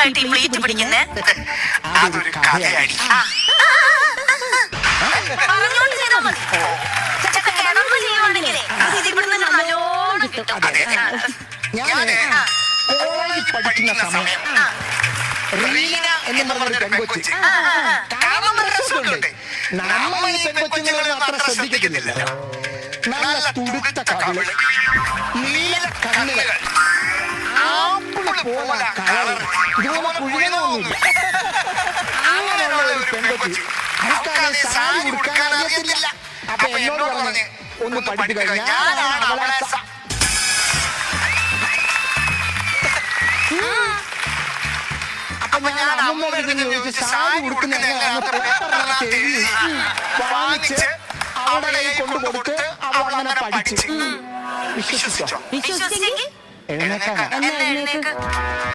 ആയിട്ട് ഈ പ്ലേറ്റ് പിടിക്കുന്നേ? അതൊരു കഥയായി. പറഞ്ഞോണ്ട് ചെയ്താൽ മതി. ചക്ക കിടന്ന് ചെയ്യുവാണെങ്കിലേ ഇത് ഇവിടുന്ന് നല്ലോണം കിട്ടും. ഞാന് കോളേജിൽ പഠിക്കുന്ന സമയം റീന എന്ന് പറഞ്ഞൊരു പെൺകൊച്ച് കാണാൻ രസമുണ്ട്. നമ്മൾ ഈ പെൺകൊച്ചുങ്ങളൊന്നും അത്ര ശ്രദ്ധിക്കത്തില്ലല്ലോ. നല്ല തുടുത്ത കവിള്, നീല കണ്ണുകൾ, ആപ്പിള് പോലെ കളർ, ഇതുപോലെ കുഴിയൊന്നുമില്ല. അങ്ങനെയുള്ള ഒരു പെൺകൊച്ച് അവൾക്കാണെങ്കിൽ സാരി ഉടുക്കാൻ അറിയത്തില്ല. അപ്പൊ എന്നോട് പറഞ്ഞ് ഒന്ന് പഠിപ്പിക്കാൻ. ഞാനാണ് അവളെ അപ്പൊ ഞാൻ അമ്മമ്മയുടെ ചോദിച്ചു സാരി ഉടുക്കുന്ന പേപ്പറിനകത്ത് എഴുതി വാങ്ങിച്ച് അവളുടെ കയ്യിൽ കൊണ്ടുകൊടുത്ത് അവൾ അങ്ങനെ പഠിച്ചു. വിശ്വസിച്ചോ? വിശ്വസിച്ചെങ്കിൽ എഴുന്നേക്കാനാ. എഴുന്നേക്ക്.